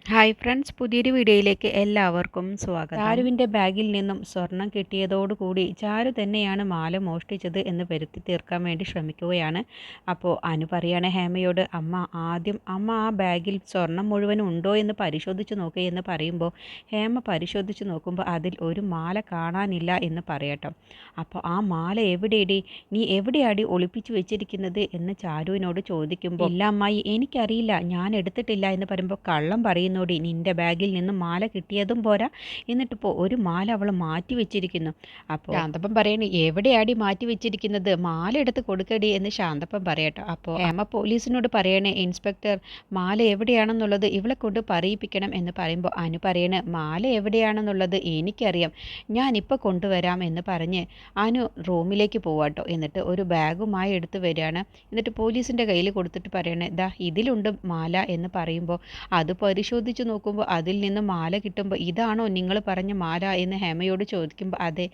Hi friends, പുതിയൊരു വീഡിയോയിലേക്ക് എല്ലാവർക്കും സ്വാഗതം. ചാരുവിൻ്റെ ബാഗിൽ നിന്നും സ്വർണം കിട്ടിയതോടുകൂടി ചാരു തന്നെയാണ് മാല മോഷ്ടിച്ചത് എന്ന് വരുത്തി തീർക്കാൻ വേണ്ടി ശ്രമിക്കുകയാണ്. അപ്പോൾ അനു പറയാണ് ഹേമയോട്, അമ്മ ആ ബാഗിൽ സ്വർണം മുഴുവനും ഉണ്ടോ എന്ന് പരിശോധിച്ച് നോക്കുക എന്ന് പറയുമ്പോൾ ഹേമ പരിശോധിച്ച് നോക്കുമ്പോൾ അതിൽ ഒരു മാല കാണാനില്ല എന്ന് പറയട്ടോ. അപ്പോൾ ആ മാല എവിടെയടി, നീ എവിടെയാടി ഒളിപ്പിച്ച് വെച്ചിരിക്കുന്നത് എന്ന് ചാരുവിനോട് ചോദിക്കുമ്പോൾ, ഇല്ല അമ്മായി, എനിക്കറിയില്ല, ഞാൻ എടുത്തിട്ടില്ല എന്ന് പറയുമ്പോൾ, കള്ളം പറയുന്നോടി, നിൻ്റെ ബാഗിൽ നിന്നും മാല കിട്ടിയതും പോരാ, എന്നിട്ടിപ്പോൾ ഒരു മാല അവൾ മാറ്റി വെച്ചിരിക്കുന്നു. അപ്പോൾ ശാന്തപ്പൻ പറയണ, എവിടെയാടി മാറ്റി വെച്ചിരിക്കുന്നത്, മാല എടുത്ത് കൊടുക്കടി എന്ന് ശാന്തപ്പൻ പറയട്ടോ. അപ്പോൾ ഹേമ പോലീസിനോട് പറയണേ, ഇൻസ്പെക്ടർ മാല എവിടെയാണെന്നുള്ളത് ഇവളെ കൊണ്ട് പറയിപ്പിക്കണം എന്ന് പറയുമ്പോൾ അനു പറയണേ, മാല എവിടെയാണെന്നുള്ളത് എനിക്കറിയാം, ഞാനിപ്പോൾ കൊണ്ടുവരാം എന്ന് പറഞ്ഞ് അനു റൂമിലേക്ക് പോവാട്ടോ. എന്നിട്ട് ഒരു ബാഗുമായി എടുത്ത് വരികയാണ്. എന്നിട്ട് പോലീസിൻ്റെ കയ്യിൽ കൊടുത്തിട്ട് പറയണേ, ദാ ഇതിലുണ്ട് മാല എന്ന് പറയുമ്പോൾ അത് പരിശോധിച്ച് നോക്കുമ്പോൾ അതിൽ നിന്ന് മാല കിട്ടുമ്പോൾ, ഇതാണോ നിങ്ങൾ പറഞ്ഞ മാല എന്ന് ഹേമയോട് ചോദിക്കുമ്പോൾ, അതെ,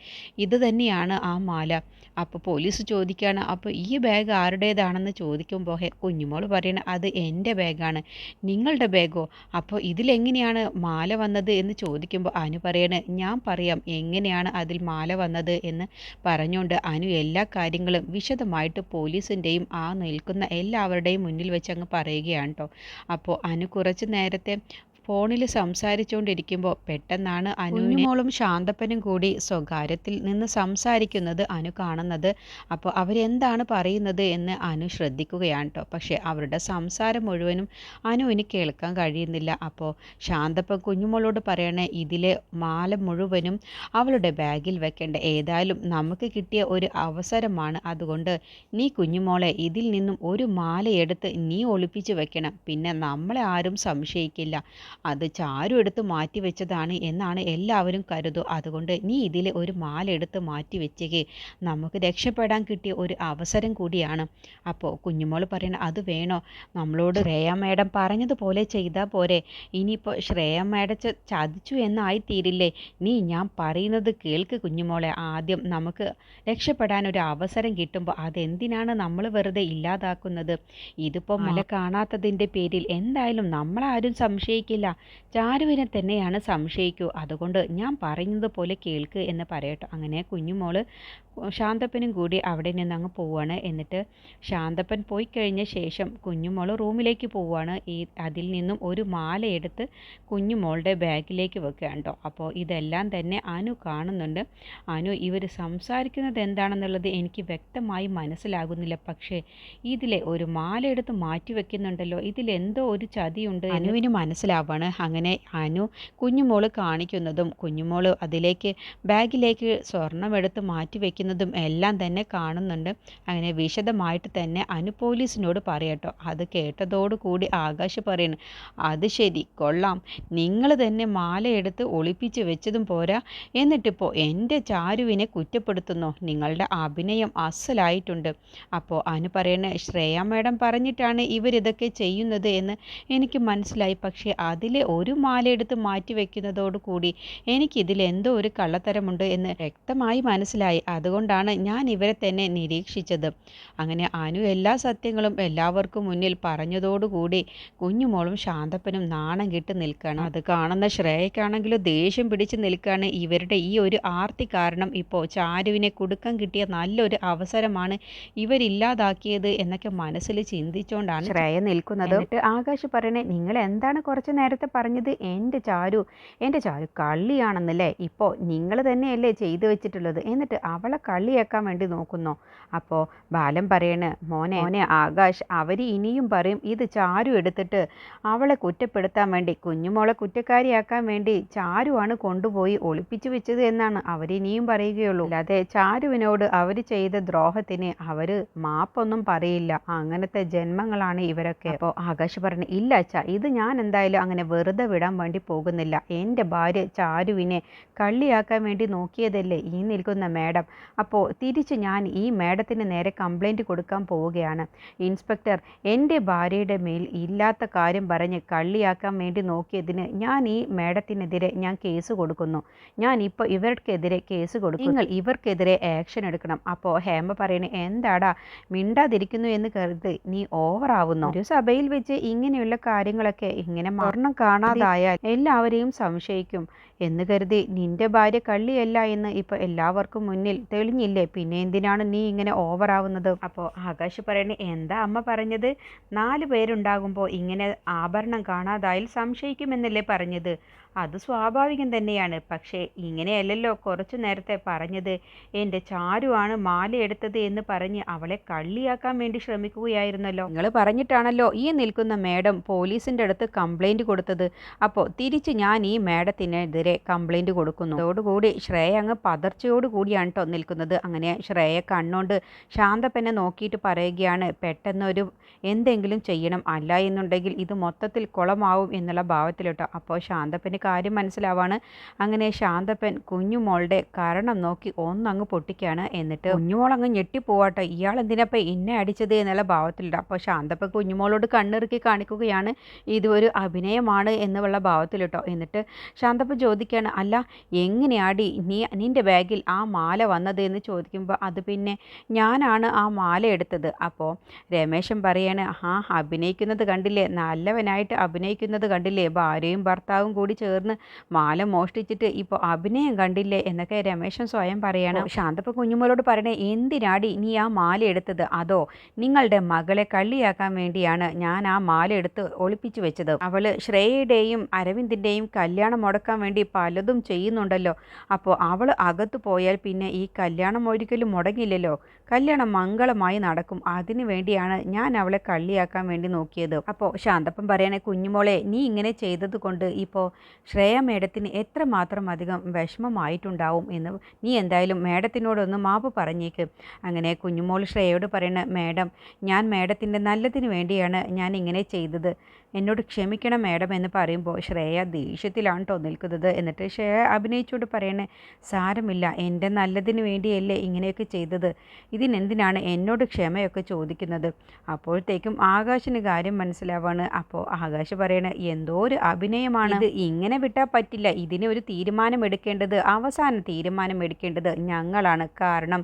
ഇത് തന്നെയാണ് ആ മാല. അപ്പോൾ പോലീസ് ചോദിക്കുകയാണ്, അപ്പോൾ ഈ ബാഗ് ആരുടേതാണെന്ന് ചോദിക്കുമ്പോൾ കുഞ്ഞുമോൾ പറയണ, അത് എൻ്റെ ബാഗാണ്. നിങ്ങളുടെ ബാഗോ? അപ്പോൾ ഇതിലെങ്ങനെയാണ് മാല വന്നത് എന്ന് ചോദിക്കുമ്പോൾ അനു പറയണ, ഞാൻ പറയാം എങ്ങനെയാണ് അതിൽ മാല വന്നത് എന്ന് പറഞ്ഞുകൊണ്ട് അനു എല്ലാ കാര്യങ്ങളും വിശദമായിട്ട് പോലീസിൻ്റെയും ആ നിൽക്കുന്ന എല്ലാവരുടെയും മുന്നിൽ വെച്ച് അങ്ങ് പറയുകയാണ് കേട്ടോ. അപ്പോൾ അനു കുറച്ച് നേരത്തെ ഫോണിൽ സംസാരിച്ചുകൊണ്ടിരിക്കുമ്പോൾ പെട്ടെന്നാണ് അനുമോളും ശാന്തപ്പനും കൂടി സ്വകാര്യത്തിൽ നിന്ന് സംസാരിക്കുന്നത് അനു കാണുന്നത്. അപ്പോൾ അവരെന്താണ് പറയുന്നത് എന്ന് അനു ശ്രദ്ധിക്കുകയാണ് കേട്ടോ. പക്ഷേ അവരുടെ സംസാരം മുഴുവനും അനുവിന് കേൾക്കാൻ കഴിയുന്നില്ല. അപ്പോൾ ശാന്തപ്പൻ കുഞ്ഞുമോളോട് പറയണേ, ഇതിലെ മാല മുഴുവനും അവളുടെ ബാഗിൽ വെക്കേണ്ട, ഏതായാലും നമുക്ക് കിട്ടിയ ഒരു അവസരമാണ്, അതുകൊണ്ട് നീ കുഞ്ഞുമോളെ ഇതിൽ നിന്നും ഒരു മാലയെടുത്ത് നീ ഒളിപ്പിച്ച് വെക്കണം, പിന്നെ നമ്മളെ ആരും സംശയിക്കില്ല, അത് ചാരു എടുത്ത് മാറ്റി വെച്ചതാണ് എന്നാണ് എല്ലാവരും കരുതുക, അതുകൊണ്ട് നീ ഇതിലെ ഒരു മാല എടുത്ത് മാറ്റി വെച്ചേക്ക്, നമുക്ക് രക്ഷപ്പെടാൻ കിട്ടിയ ഒരു അവസരം കൂടിയാണ്. അപ്പോൾ കുഞ്ഞുമോൾ പറയണ, അത് വേണോ, നമ്മളോട് ശ്രേയ മേഡം പറഞ്ഞതുപോലെ ചെയ്താൽ പോരെ, ഇനിയിപ്പോൾ ശ്രേയ മേഡം ചതിച്ചു എന്നായിത്തീരില്ലേ, ഞാൻ പറയുന്നത് കേൾക്ക് കുഞ്ഞുമോളെ, ആദ്യം നമുക്ക് രക്ഷപ്പെടാൻ ഒരു അവസരം കിട്ടുമ്പോൾ അതെന്തിനാണ് നമ്മൾ വെറുതെ ഇല്ലാതാക്കുന്നത്, ഇതിപ്പോൾ മാല കാണാത്തതിൻ്റെ പേരിൽ എന്തായാലും നമ്മളാരും സംശയിക്കില്ല, ചാരുവിനെ തന്നെയാണ് സംശയിക്കൂ, അതുകൊണ്ട് ഞാൻ പറയുന്നത് പോലെ കേൾക്ക് എന്ന് പറയട്ടോ. അങ്ങനെ കുഞ്ഞുമോള് ശാന്തപ്പനും കൂടി അവിടെ നിന്ന് അങ്ങ് പോവുകയാണ്. എന്നിട്ട് ശാന്തപ്പൻ പോയി കഴിഞ്ഞ ശേഷം കുഞ്ഞുമോൾ റൂമിലേക്ക് പോവുകയാണ്. അതിൽ നിന്നും ഒരു മാല എടുത്ത് കുഞ്ഞുമോളുടെ ബാഗിലേക്ക് വെക്കുകയാണ് കേട്ടോ. അപ്പോൾ ഇതെല്ലാം തന്നെ അനു കാണുന്നുണ്ട്. അനു ഇവർ സംസാരിക്കുന്നത് എന്താണെന്നുള്ളത് എനിക്ക് വ്യക്തമായി മനസ്സിലാകുന്നില്ല, പക്ഷേ ഇതിലെ ഒരു മാല എടുത്ത് മാറ്റി വെക്കുന്നുണ്ടല്ലോ, ഇതിലെന്തോ ഒരു ചതിയുണ്ട് അനുവിന് മനസ്സിലാവാണ്. അങ്ങനെ അനു കുഞ്ഞുമോള് കാണിക്കുന്നതും കുഞ്ഞുമോള് അതിലേക്ക് ബാഗിലേക്ക് സ്വർണം എടുത്ത് മാറ്റി വെക്കുന്നതും എല്ലാം തന്നെ കാണുന്നുണ്ട്. അങ്ങനെ വിശദമായിട്ട് തന്നെ അനു പോലീസിനോട് പറയട്ടോ. അത് കേട്ടതോടുകൂടി ആകാശ് പറയുന്നു, അത് ശരി, കൊള്ളാം, നിങ്ങൾ തന്നെ മാല എടുത്ത് ഒളിപ്പിച്ച് വെച്ചതും പോരാ, എന്നിട്ടിപ്പോൾ എൻ്റെ ചാരുവിനെ കുറ്റപ്പെടുത്തുന്നു, നിങ്ങളുടെ അഭിനയം അസലായിട്ടുണ്ട്. അപ്പോൾ അനു പറയണ, ശ്രേയ മേഡം പറഞ്ഞിട്ടാണ് ഇവരിതൊക്കെ ചെയ്യുന്നത് എന്ന് എനിക്ക് മനസ്സിലായി, പക്ഷേ അതിലെ ഒരു മാല എടുത്ത് മാറ്റി വെക്കുന്നതോടുകൂടി എനിക്കിതിലെന്തോ ഒരു കള്ളത്തരമുണ്ട് എന്ന് വ്യക്തമായി മനസ്സിലായി, അതുകൊണ്ടാണ് ഞാൻ ഇവരെ തന്നെ നിരീക്ഷിച്ചത്. അങ്ങനെ അനു എല്ലാ സത്യങ്ങളും എല്ലാവർക്കും മുന്നിൽ പറഞ്ഞതോടുകൂടി കുഞ്ഞുമോളും ശാന്തപ്പനും നാണം കെട്ട് നിൽക്കുകയാണ്. അത് കാണുന്ന ശ്രേയക്കാണെങ്കിലും ദേഷ്യം പിടിച്ച് നിൽക്കുകയാണ്. ഇവരുടെ ഈ ഒരു ആർത്തി കാരണം ഇപ്പോൾ ചാരുവിനെ കുടുക്കം കിട്ടിയ നല്ലൊരു അവസരമാണ് ഇവരില്ലാതാക്കിയത് എന്നൊക്കെ മനസ്സിൽ ചിന്തിച്ചുകൊണ്ടാണ് ശ്രേയ നിൽക്കുന്നത്. എന്നിട്ട് ആകാശ് പറയണേ, നിങ്ങൾ എന്താണ് കുറച്ച് നേരത്തെ പറഞ്ഞത്, എൻ്റെ ചാരു കള്ളിയാണെന്നല്ലേ, ഇപ്പോൾ നിങ്ങൾ തന്നെയല്ലേ ചെയ്തു വെച്ചിട്ടുള്ളത്, എന്നിട്ട് അവളെ കള്ളിയാക്കാൻ വേണ്ടി നോക്കുന്നോ? അപ്പോൾ ബാലൻ പറയണ്, മോനെ ആകാശ്, അവർ ഇനിയും പറയും ഇത് ചാരു എടുത്തിട്ട് അവളെ കുറ്റപ്പെടുത്താൻ വേണ്ടി, കുഞ്ഞുമോളെ കുറ്റക്കാരിയാക്കാൻ വേണ്ടി ചാരുവാണ് കൊണ്ടുപോയി ഒളിപ്പിച്ചു വെച്ചത് എന്നാണ് അവരിനിയും പറയുകയുള്ളൂ, അല്ലാതെ ചാരുവിനോട് അവർ ചെയ്ത ദ്രോഹത്തിന് അവർ മാപ്പൊന്നും പറയില്ല, അങ്ങനത്തെ ജന്മങ്ങളാണ് ഇവരൊക്കെ. അപ്പോൾ ആകാശ് പറഞ്ഞു, ഇല്ല അച്ഛാ, ഇത് ഞാൻ എന്തായാലും അങ്ങനെ വെറുതെ വിടാൻ വേണ്ടി പോകുന്നില്ല, എൻ്റെ ഭാര്യ ചാരുവിനെ കള്ളിയാക്കാൻ വേണ്ടി നോക്കിയതല്ലേ ഈ നിൽക്കുന്ന മേഡം, അപ്പോൾ തിരിച്ച് ഞാൻ ഈ മേഡത്തിന് നേരെ കംപ്ലൈൻറ്റ് കൊടുക്കാൻ പോവുകയാണ്. ഇൻസ്പെക്ടർ, എൻ്റെ ഭാര്യയുടെ മേൽ ഇല്ലാത്ത കാര്യം പറഞ്ഞ് കള്ളിയാക്കാൻ വേണ്ടി നോക്കിയതിന് ഞാൻ ഈ മേഡത്തിനെതിരെ ഞാൻ കേസ് കൊടുക്കുന്നു, ഞാൻ ഇപ്പോൾ ഇവർക്കെതിരെ കേസ് കൊടുക്കും, നിങ്ങൾ ഇവർക്കെതിരെ ആക്ഷൻ എടുക്കണം. അപ്പോൾ ഹേമ പറയണേ, എന്താടാ മിണ്ടാതിരിക്കുന്നു എന്ന് കരുതി നീ ഓവറാവുന്നു, ഒരു സഭയിൽ വെച്ച് ഇങ്ങനെയുള്ള കാര്യങ്ങളൊക്കെ ഇങ്ങനെ സ്വർണം കാണാതായാൽ എല്ലാവരെയും സംശയിക്കും എന്ന് കരുതി നിന്റെ ഭാര്യ കള്ളിയല്ല എന്ന് ഇപ്പോൾ എല്ലാവർക്കും മുന്നിൽ തെളിഞ്ഞില്ലേ, പിന്നെ എന്തിനാണ് നീ ഇങ്ങനെ ഓവറാവുന്നത്? അപ്പോൾ ആകാശ് പറയണേ, എന്താ അമ്മ പറഞ്ഞത്? 4 പേരുണ്ടാകുമ്പോൾ ഇങ്ങനെ ആഭരണം കാണാതായാൽ സംശയിക്കുമെന്നല്ലേ പറഞ്ഞത്? അത് സ്വാഭാവികം തന്നെയാണ്. പക്ഷേ ഇങ്ങനെയല്ലല്ലോ കുറച്ചു നേരത്തെ പറഞ്ഞത്. എൻ്റെ ചാരുവാണ് മാല എടുത്തത് എന്ന് പറഞ്ഞ് അവളെ കള്ളിയാക്കാൻ വേണ്ടി ശ്രമിക്കുകയായിരുന്നല്ലോ. നിങ്ങൾ പറഞ്ഞിട്ടാണല്ലോ ഈ നിൽക്കുന്ന മേഡം പോലീസിൻ്റെ അടുത്ത് കംപ്ലൈൻറ്റ് കൊടുത്തത്. അപ്പോൾ തിരിച്ച് ഞാൻ ഈ മേഡത്തിനെതിരെ കംപ്ലൈൻറ്റ് കൊടുക്കുന്നു. അതോടുകൂടി ശ്രേയ അങ്ങ് പതർച്ചയോട് കൂടിയാണ് കേട്ടോ നിൽക്കുന്നത്. അങ്ങനെ ശ്രേയ കണ്ണുകൊണ്ട് ശാന്തപ്പനെ നോക്കിയിട്ട് പറയുകയാണ്, പെട്ടെന്നൊരു എന്തെങ്കിലും ചെയ്യണം, അല്ല എന്നുണ്ടെങ്കിൽ ഇത് മൊത്തത്തിൽ കുളമാവും എന്നുള്ള ഭാവത്തിലിട്ടോ. അപ്പോൾ ശാന്തപ്പന് കാര്യം മനസ്സിലാവാണ്. അങ്ങനെ ശാന്തപ്പൻ കുഞ്ഞുമോളുടെ കാരണം നോക്കി ഒന്നങ്ങ് പൊട്ടിക്കുകയാണ്. എന്നിട്ട് കുഞ്ഞുമോൾ അങ്ങ് ഞെട്ടിപ്പോവാട്ടോ, ഇയാൾ എന്തിനപ്പം എന്നെ അടിച്ചത് എന്നുള്ള ഭാവത്തിലിട്ട്. അപ്പോൾ ശാന്തപ്പൻ കുഞ്ഞുമോളോട് കണ്ണിറുക്കി കാണിക്കുകയാണ് ഇത് ഒരു അഭിനയമാണ് എന്നുള്ള ഭാവത്തിലിട്ടോ. എന്നിട്ട് ശാന്തപ്പൻ ചോദിക്കുകയാണ്, അല്ല എങ്ങനെയാടി നിൻ്റെ ബാഗിൽ ആ മാല വന്നത് എന്ന് ചോദിക്കുമ്പോൾ, അത് പിന്നെ ഞാനാണ് ആ മാല എടുത്തത്. അപ്പോൾ രമേശൻ പറയാണ്, അഭിനയിക്കുന്നത് കണ്ടില്ലേ, നല്ലവനായിട്ട് അഭിനയിക്കുന്നത് കണ്ടില്ലേ, ഭാര്യയും ഭർത്താവും കൂടി ചേർന്ന് മാല മോഷ്ടിച്ചിട്ട് ഇപ്പോൾ അഭിനയം കണ്ടില്ലേ എന്നൊക്കെ രമേശൻ സ്വയം പറയാണ്. ശാന്തപ്പ കുഞ്ഞുമോളോട് പറയണേ, എന്തിനാടി നീ ആ മാല എടുത്തത്? അതോ നിങ്ങളുടെ മകളെ കള്ളിയാക്കാൻ വേണ്ടിയാണ് ഞാൻ ആ മാല എടുത്ത് ഒളിപ്പിച്ചു വെച്ചത്? അവള് ശ്രേയയുടെയും അരവിന്ദിൻ്റെയും കല്യാണം മുടക്കാൻ വേണ്ടി പലതും ചെയ്യുന്നുണ്ടല്ലോ. അപ്പോൾ അവൾ അകത്ത് പോയാൽ പിന്നെ ഈ കല്യാണം ഒരിക്കലും മുടങ്ങില്ലല്ലോ, കല്യാണം മംഗളമായി നടക്കും. അതിനു വേണ്ടിയാണ് ഞാൻ അവളെ കള്ളിയാക്കാൻ വേണ്ടി നോക്കിയത്. അപ്പോൾ ശാന്തപ്പൻ പറയണേ, കുഞ്ഞുമോളെ നീ ഇങ്ങനെ ചെയ്തത് കൊണ്ട് ഇപ്പോൾ ശ്രേയ മേഡത്തിന് എത്രമാത്രം അധികം വിഷമമായിട്ടുണ്ടാവും എന്ന് നീ എന്തായാലും മേഡത്തിനോടൊന്ന് മാപ്പ് പറഞ്ഞേക്ക്. അങ്ങനെ കുഞ്ഞുമോൾ ശ്രേയയോട് പറയണ, മേഡം ഞാൻ മേഡത്തിൻ്റെ നല്ലതിന് വേണ്ടിയാണ് ഞാൻ ഇങ്ങനെ ചെയ്തത്, എന്നോട് ക്ഷമിക്കണം മേഡം എന്ന് പറയുമ്പോൾ ശ്രേയ ദേഷ്യത്തിലാണ് കേട്ടോ നിൽക്കുന്നത്. എന്നിട്ട് ശ്രേയ അഭിനയിച്ചുകൊണ്ട് പറയണേ, സാരമില്ല, എൻ്റെ നല്ലതിന് വേണ്ടിയല്ലേ ഇങ്ങനെയൊക്കെ ചെയ്തത്, ഇതിനെന്തിനാണ് എന്നോട് ക്ഷമയൊക്കെ ചോദിക്കുന്നത്? അപ്പോഴത്തേക്കും ആകാശിന് കാര്യം മനസ്സിലാവാണ്. അപ്പോൾ ആകാശ് പറയണ, എന്തോ ഒരു അഭിനയമാണ് ഇത്, ഇങ്ങനെ വിട്ടാൽ പറ്റില്ല, ഇതിന് ഒരു തീരുമാനം എടുക്കേണ്ടത്, അവസാന തീരുമാനം എടുക്കേണ്ടത് ഞങ്ങളാണ്. കാരണം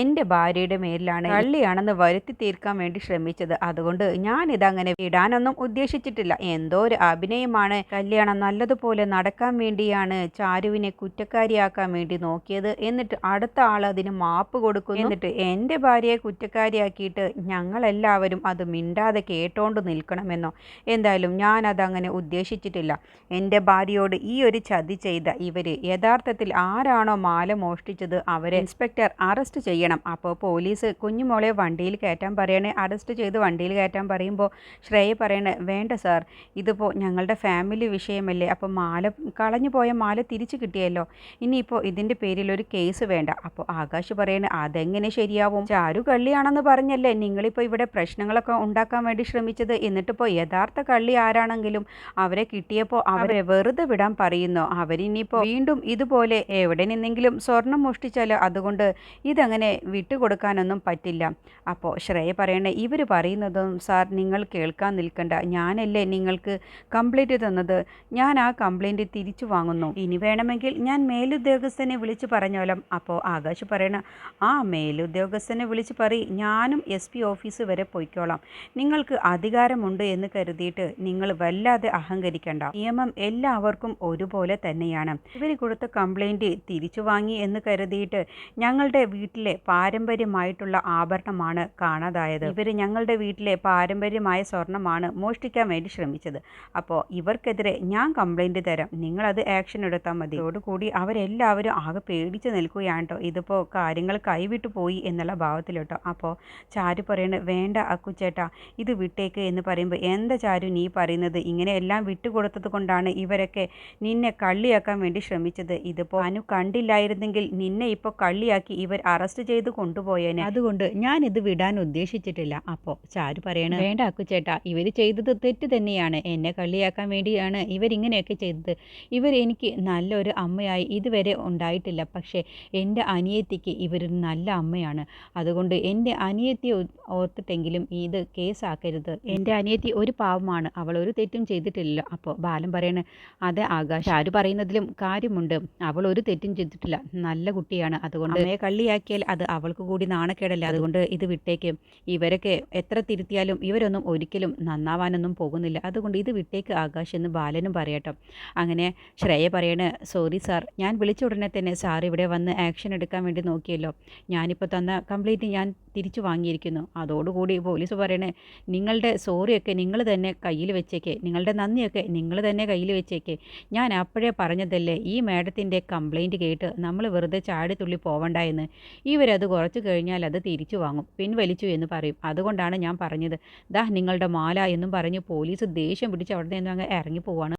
എൻ്റെ ഭാര്യയുടെ മേലിലാണ് കള്ളിയാണെന്ന് വരുത്തി തീർക്കാൻ വേണ്ടി ശ്രമിച്ചത്. അതുകൊണ്ട് ഞാനിതങ്ങനെ വിടാനൊന്നും ഉദ്ദേശിച്ചിട്ടില്ല, എന്തോ ഒരു അഭിനയമാണ്. കല്യാണം നല്ലതുപോലെ നടക്കാൻ വേണ്ടിയാണ് ചാരുവിനെ കുറ്റക്കാരിയാക്കാൻ വേണ്ടി നോക്കിയത്, എന്നിട്ട് അടുത്ത ആൾ അതിന് മാപ്പ് കൊടുക്കുന്നു. എന്നിട്ട് എൻ്റെ ഭാര്യയെ കുറ്റക്കാരിയാക്കിയിട്ട് ഞങ്ങളെല്ലാവരും അത് മിണ്ടാതെ കേട്ടോണ്ട് നിൽക്കണമെന്നോ? എന്തായാലും ഞാനതങ്ങനെ ഉദ്ദേശിച്ചിട്ടില്ല. എൻ്റെ ഭാര്യയോട് ഈ ഒരു ചതി ചെയ്ത ഇവർ യഥാർത്ഥത്തിൽ ആരാണോ മാല മോഷ്ടിച്ചത് അവരെ ഇൻസ്പെക്ടർ അറസ്റ്റ് ചെയ്യണം. അപ്പോൾ പോലീസ് കുഞ്ഞുമോളെ വണ്ടിയിൽ കയറ്റാൻ പറയണേ, അറസ്റ്റ് ചെയ്ത് വണ്ടിയിൽ കയറ്റാൻ പറയുമ്പോൾ ശ്രേയ പറയണേ, വേണ്ട സാർ, ഇതിപ്പോൾ ഞങ്ങളുടെ ഫാമിലി വിഷയമല്ലേ, അപ്പോൾ കളഞ്ഞു പോയ മാല തിരിച്ചു കിട്ടിയല്ലോ, ഇനിയിപ്പോൾ ഇതിൻ്റെ പേരിൽ ഒരു കേസ് വേണ്ട. അപ്പോൾ ആകാശ് പറയണേ, അതെങ്ങനെ ശരിയാവും? ചാരു കള്ളിയാണെന്ന് പറഞ്ഞല്ലേ നിങ്ങളിപ്പോൾ ഇവിടെ പ്രശ്നങ്ങളൊക്കെ ഉണ്ടാക്കാൻ വേണ്ടി ശ്രമിച്ചത്, എന്നിട്ടിപ്പോൾ യഥാർത്ഥ കള്ളി ആരാണെങ്കിലും അവരെ കിട്ടിയപ്പോൾ അവരെ വെറുതെ വിടാൻ പറയുന്നു. അവരിനിപ്പോൾ വീണ്ടും ഇതുപോലെ എവിടെ നിന്നെങ്കിലും സ്വർണം മോഷ്ടിച്ചാലോ, അതുകൊണ്ട് ഇതങ്ങനെ വിട്ടുകൊടുക്കാനൊന്നും പറ്റില്ല. അപ്പോൾ ശ്രേയ പറയണേ, ഇവർ പറയുന്നതും സാർ നിങ്ങൾ കേൾക്കാൻ നിൽക്കണ്ട, ഞാനല്ലേ നിങ്ങൾക്ക് കംപ്ലൈൻറ്റ് തന്നത്, ഞാൻ ആ കംപ്ലൈൻറ്റ് തിരിച്ചു വാങ്ങുന്നു, ഇനി വേണമെങ്കിൽ ഞാൻ മേലുദ്യോഗസ്ഥനെ വിളിച്ച് പറഞ്ഞോളാം. അപ്പോൾ ആകാശ് പറയണ, ആ മേലുദ്യോഗസ്ഥനെ വിളിച്ച് ഞാനും SP ഓഫീസ് വരെ പോയിക്കോളാം, നിങ്ങൾക്ക് അധികാരമുണ്ട് എന്ന് കരുതിയിട്ട് നിങ്ങൾ വല്ലാതെ അഹങ്കരിക്കണ്ട, നിയമം എല്ലാവർക്കും ഒരുപോലെ തന്നെയാണ്. ഇവർ കൊടുത്ത കംപ്ലൈൻറ്റ് തിരിച്ചു വാങ്ങി എന്ന് കരുതിയിട്ട് ഞങ്ങളുടെ വീട്ടിലെ പാരമ്പര്യമായിട്ടുള്ള ആഭരണമാണ് കാണാതായത്, ഇവർ ഞങ്ങളുടെ വീട്ടിലെ പാരമ്പര്യമായ സ്വർണ്ണമാണ് മോഷ്ടിക്കാൻ വേണ്ടി ശ്രമിച്ചത്. അപ്പോൾ ഇവർക്കെതിരെ ഞാൻ കംപ്ലൈൻറ്റ് തരാം, നിങ്ങളത് ആക്ഷൻ എടുത്താൽ മതി. അതോടുകൂടി അവരെല്ലാവരും ആകെ പേടിച്ച് നിൽക്കുകയാണ് കേട്ടോ. ഇതിപ്പോൾ കാര്യങ്ങൾ കൈവിട്ടു പോയി എന്നുള്ള ഭാവത്തിലോട്ടോ. അപ്പോൾ ചാരു പറയുന്നത്, വേണ്ട അക്കുച്ചേട്ടാ, ഇത് വിട്ടേക്ക് എന്ന് പറയുമ്പോൾ, എന്താ ചാരു നീ പറയുന്നത്? ഇങ്ങനെ എല്ലാം വിട്ടുകൊടുത്തത് കൊണ്ടാണ് ഇവരൊക്കെ നിന്നെ കള്ളിയാക്കാൻ വേണ്ടി ശ്രമിച്ചത്. ഇതിപ്പോൾ അനു കണ്ടില്ലായിരുന്നെങ്കിൽ നിന്നെ ഇപ്പോൾ കള്ളിയാക്കി ഇവർ അറസ്റ്റ് ചെയ്ത് കൊണ്ടുപോയേനെ, അതുകൊണ്ട് ഞാനിത് വിടാൻ ഉദ്ദേശിച്ചിട്ടില്ല. അപ്പോൾ ചാരു പറയണ, വേണ്ട അക്കുച്ചേട്ടാ, ഇവർ ചെയ്തത് തെറ്റ് തന്നെയാണ്, എന്നെ കള്ളിയാക്കാൻ വേണ്ടിയാണ് ഇവരിങ്ങനെയൊക്കെ ചെയ്തത്. ഇവർ എനിക്ക് നല്ലൊരു അമ്മയായി ഇതുവരെ ഉണ്ടായിട്ടില്ല, പക്ഷേ എൻ്റെ അനിയത്തിക്ക് ഇവരൊരു നല്ല അമ്മയാണ്, അതുകൊണ്ട് എൻ്റെ അനിയത്തിയെ ഓർത്തിട്ടെങ്കിലും ഇത് കേസാക്കരുത്. എൻ്റെ അനിയത്തി ഒരു പാവമാണ്, അവൾ ഒരു തെറ്റും ചെയ്തിട്ടില്ല. അപ്പോൾ ബാലൻ പറയണേ, അതെ ആകാശ്, ആര് പറയുന്നതിലും കാര്യമുണ്ട്, അവൾ ഒരു തെറ്റും ചെയ്തിട്ടില്ല, നല്ല കുട്ടിയാണ്, അതുകൊണ്ട് അമ്മയെ കള്ളിയാക്കിയാൽ അത് അവൾക്ക് കൂടി നാണക്കേടല്ല, അതുകൊണ്ട് ഇത് വിട്ടേക്ക്. ഇവരൊക്കെ എത്ര തിരുത്തിയാലും ഇവരൊന്നും ഒരിക്കലും നന്നാവാനൊന്നും പോകുന്നില്ല, അതുകൊണ്ട് ഇത് വിട്ടേക്ക് അതിലേക്ക് ആകാശ് എന്ന് ബാലനും പറയട്ടോ. അങ്ങനെ ശ്രേയ പറയണ, സോറി സാർ, ഞാൻ വിളിച്ച ഉടനെ തന്നെ സാർ ഇവിടെ വന്ന് ആക്ഷൻ എടുക്കാൻ വേണ്ടി നോക്കിയല്ലോ. ഞാനിപ്പോൾ തന്ന കംപ്ലൈൻറ്റ് ഞാൻ തിരിച്ചു വാങ്ങിയിരിക്കുന്നു. അതോടുകൂടി പോലീസ് പറയണേ, നിങ്ങളുടെ സോറിയൊക്കെ നിങ്ങൾ തന്നെ കയ്യിൽ വെച്ചേക്കേ, നിങ്ങളുടെ നന്ദിയൊക്കെ നിങ്ങൾ തന്നെ കയ്യിൽ വെച്ചേക്കേ. ഞാൻ അപ്പോഴേ പറഞ്ഞതല്ലേ ഈ മാഡത്തിൻ്റെ കംപ്ലൈൻറ്റ് കേട്ട് നമ്മൾ വെറുതെ ചാടിത്തുള്ളി പോവണ്ട എന്ന്. ഇവരത് കുറച്ച് കഴിഞ്ഞാൽ അത് തിരിച്ചു വാങ്ങും, പിൻവലിച്ചു എന്ന് പറയും. അതുകൊണ്ടാണ് ഞാൻ പറഞ്ഞത്. ദാ നിങ്ങളുടെ മാല എന്നും പറഞ്ഞ് പോലീസ് ദേഷ്യം പിടിച്ച് അവിടെ നിന്ന് അങ്ങ് ഇറങ്ങി പോവാണ്.